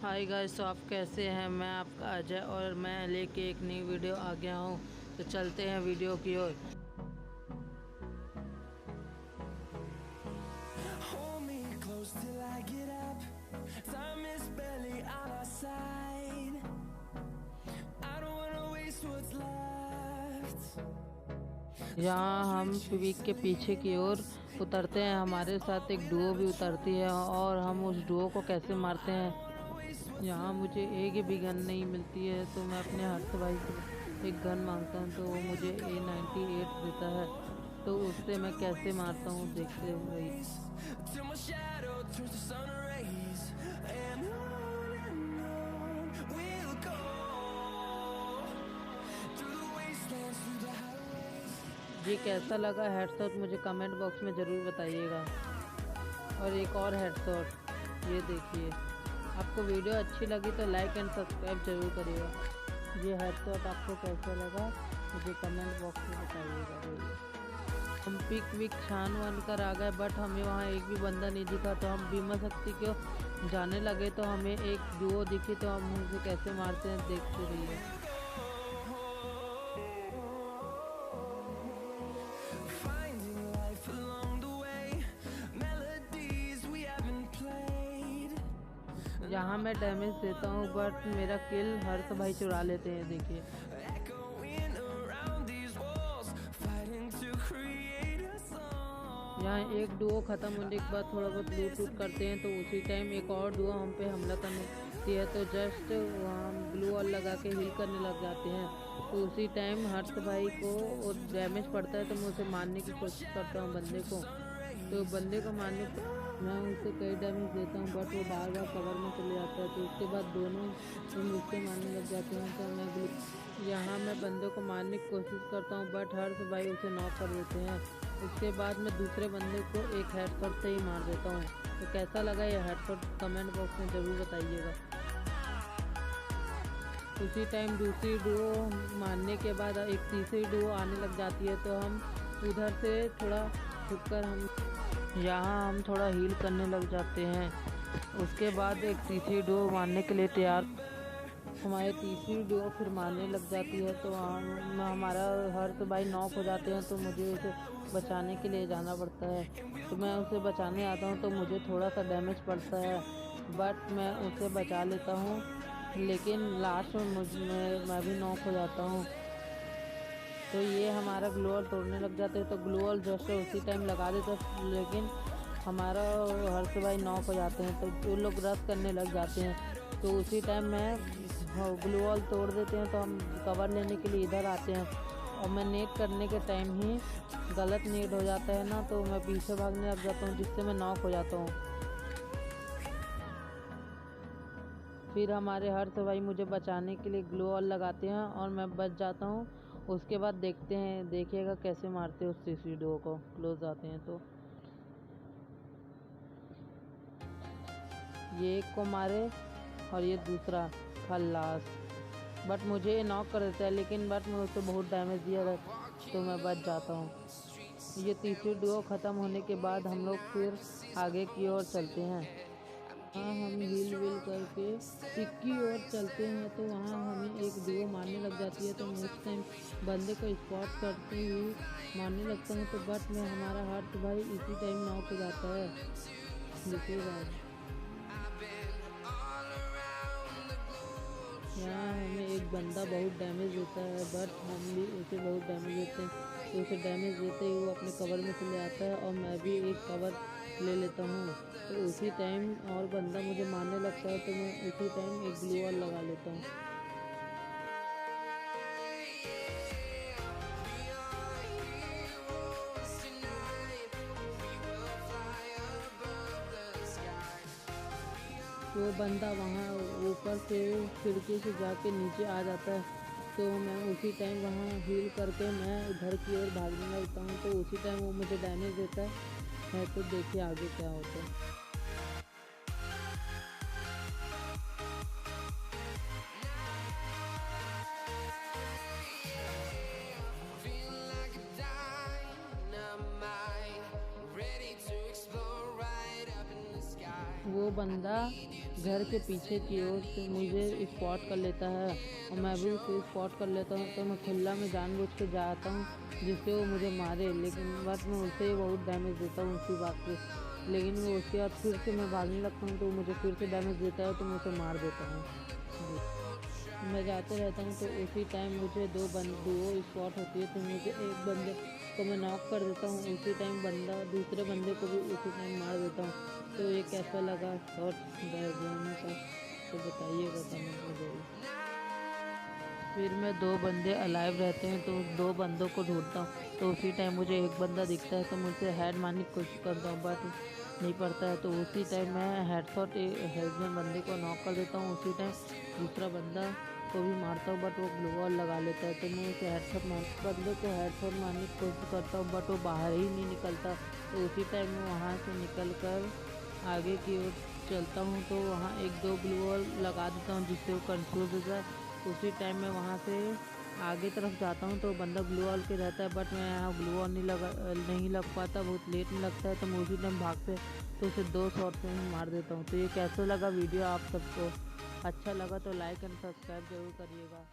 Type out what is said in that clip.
Hi guys, तो आप कैसे हैं। मैं आपका अजय और मैं लेके एक नई वीडियो आ गया हूँ। तो चलते हैं वीडियो की ओर। Hold me close till I get up. Time is barely on our side. I don't wanna waste what's left. यहाँ हम पीक के पीछे की ओर उतरते हैं। हमारे साथ एक डुओ भी उतरती है और हम उस डुओ को कैसे मारते हैं। यहाँ मुझे एक भी गन नहीं मिलती है, तो मैं अपने हर्ष भाई से एक गन मांगता हूँ, तो वो मुझे A98 देता है। तो उससे मैं कैसे मारता हूँ देखते रहिए। Till my shadow turns to sun rays. And on we'll go. Through the wastelands, through the highways. जी, कैसा लगा हेडशॉट मुझे कमेंट बॉक्स में ज़रूर बताइएगा। और एक और हेडशॉट ये देखिए। आपको वीडियो अच्छी लगी तो लाइक एंड सब्सक्राइब जरूर करिएगा। ये हेडशॉट आपको कैसा लगा मुझे कमेंट बॉक्स में बताइएगा। हम पिक विक छान वान कर आ गए, बट हमें वहाँ एक भी बंदा नहीं दिखा। तो हम बीमा शक्ति क्यों जाने लगे, तो हमें एक डुओ दिखी, तो हम उसे कैसे मारते हैं देखते रहिए। Finding life along the way. Melodies we haven't played. यहाँ मैं डैमेज देता हूँ, बट मेरा किल हर्ष भाई चुरा लेते हैं। देखिए Echoing around these walls, fighting to create a song. यहाँ एक डुओ ख़त्म होने के बाद थोड़ा बहुत लूट वूट करते हैं, तो उसी टाइम एक और डुओ हम पे हमला करती है। तो जस्ट हम ग्लू वॉल लगा के हील करने लग जाते हैं। तो उसी टाइम हर्ष भाई को डैमेज पड़ता है, तो मैं उसे मारने की कोशिश करता हूँ बंदे को। तो बंदे को मारने मैं उसे कई डैमेज देता हूँ, बट वो बार बार कवर में चले जाता है। तो उसके बाद दोनों मुझसे मारने लग जाते हैं। तो मैं यहाँ मैं बंदे को मारने की कोशिश करता हूँ, बट हर्ष भाई उसे नॉक कर देते हैं। उसके बाद मैं दूसरे बंदे को एक हेडशॉट से ही मार देता हूँ। तो कैसा लगा ये हेडशॉट कमेंट बॉक्स में ज़रूर बताइएगा। उसी टाइम दूसरी डुओ मारने के बाद एक तीसरी डुओ आने लग जाती है। तो हम उधर से थोड़ा छुपकर हम थोड़ा हील करने लग जाते हैं। उसके बाद एक तीसरी डुओ मारने के लिए तैयार। हमारे तीसरी डुओ फिर मारने लग जाती है, तो हमारा हर्ष भाई नॉक हो जाते हैं। तो मुझे उसे बचाने के लिए जाना पड़ता है। तो मैं उसे बचाने आता हूँ, तो मुझे थोड़ा सा डैमेज पड़ता है, बट मैं उसे बचा लेता हूँ। लेकिन लास्ट में मैं भी नॉक हो जाता हूँ। तो ये हमारा ग्लू वॉल तोड़ने लग जाते हैं। तो ग्लू वॉल जस्ट उसी टाइम लगा देते, लेकिन हमारा हर्ष भाई नॉक हो जाते हैं। तो वो लोग रश करने लग जाते हैं। तो उसी टाइम मैं ग्लू वॉल तोड़ देते हैं। तो हम कवर लेने के लिए इधर आते हैं, और मैं नेट करने के टाइम ही गलत नेट हो जाता है ना, तो मैं पीछे भागने लग जाता हूँ, जिससे मैं नॉक हो जाता हूँ। फिर हमारे हर्ष भाई मुझे बचाने के लिए ग्लू वॉल लगाते हैं, और मैं बच जाता हूँ। उसके बाद देखिएगा कैसे मारते हैं उस तीसरी डुओ को। क्लोज आते हैं तो ये एक को मारे और ये दूसरा खल्लास, बट मुझे नॉक कर देता है। लेकिन बट मैं उसे बहुत डैमेज दिया था, तो मैं बच जाता हूँ। ये तीसरी डुओ ख़त्म होने के बाद हम लोग फिर आगे की ओर चलते हैं। हाँ, हम हील वील करके पिक की ओर चलते हैं। तो वहाँ हमें एक डुओ मारने लग जाती है। तो मैं उस टाइम बंदे को स्पॉट करते हुए मारने लगता हूँ, तो बट में हमारा हर्ष भाई इसी टाइम नॉक हो जाता है। देखिएगा यहाँ हमें एक बंदा बहुत डैमेज देता है, बट हम भी उसे बहुत डैमेज देते हैं। तो उसे डैमेज देते ही वो अपने कवर में चले आता है, और मैं भी एक कवर ले लेता हूँ। तो उसी टाइम और बंदा मुझे मारने लगता है, तो मैं उसी टाइम एक ग्लू वॉल लगा लेता हूँ। वो बंदा वहाँ ऊपर से खिड़की से जाके नीचे आ जाता है। तो मैं उसी टाइम वहाँ हील करके मैं घर की ओर भागने लगता हूँ। तो उसी टाइम वो मुझे डैमेज देता है। तो देखिए आगे क्या होता है। Feeling like a dynamite, ready to explode right up in the sky. वो बंदा घर के पीछे की ओर से मुझे स्पॉट कर लेता है और मैं भी उसे स्पॉट कर लेता हूँ। तो मैं खुला में जानबूझ के जाता हूँ जिससे वो मुझे मारे, लेकिन बट मैं उसे बहुत डैमेज देता हूँ उसी बात पे। लेकिन वो उसके बाद फिर से मैं भागने लगता हूँ तो वो मुझे फिर से डैमेज देता है तो मैं उसे मार देता हूँ। मैं जाते रहता हूँ तो उसी टाइम मुझे दो स्पॉट होती है तो मुझे एक बंदे को मैं नॉक कर देता हूँ, उसी टाइम दूसरे बंदे को भी उसी टाइम मार देता हूँ। तो ये कैसा लगा शॉर्ट बैकग्राउंड का तो बताइएगा कमेंट में जरूर। फिर मैं दो बंदे अलाइव रहते हैं तो उस दो बंदों को ढूंढता हूँ। तो उसी टाइम मुझे एक बंदा दिखता है तो मुझसे हेड मारने की कोशिश करता हूँ बट नहीं पड़ता है। तो उसी टाइम मैं हेडशॉट हेल्पमैन बंदे को नॉक कर देता हूँ। उसी टाइम दूसरा बंदा को भी मारता हूँ बट वो ग्लू वॉल लगा लेता है। तो मैं उसे बंदे को हेडशॉट मारने की कोशिश करता हूँ बट वो बाहर ही नहीं निकलता। तो उसी टाइम मैं वहाँ से निकल कर आगे की ओर चलता हूँ तो वहाँ एक दो ग्लू वॉल लगा देता हूँ जिससे वो कंफ्यूज हो जाए। उसी टाइम मैं वहाँ से आगे तरफ जाता हूँ तो बंदा ग्लू वॉल के रहता है बट मैं यहाँ ग्लू वॉल नहीं लग पाता, बहुत लेट में लगता है। तो मैं उसी टाइम भागते तो उसे 2 शॉट से ही मार देता हूँ। तो ये कैसा लगा वीडियो आप सबको? अच्छा लगा तो लाइक एंड सब्सक्राइब जरूर करिएगा।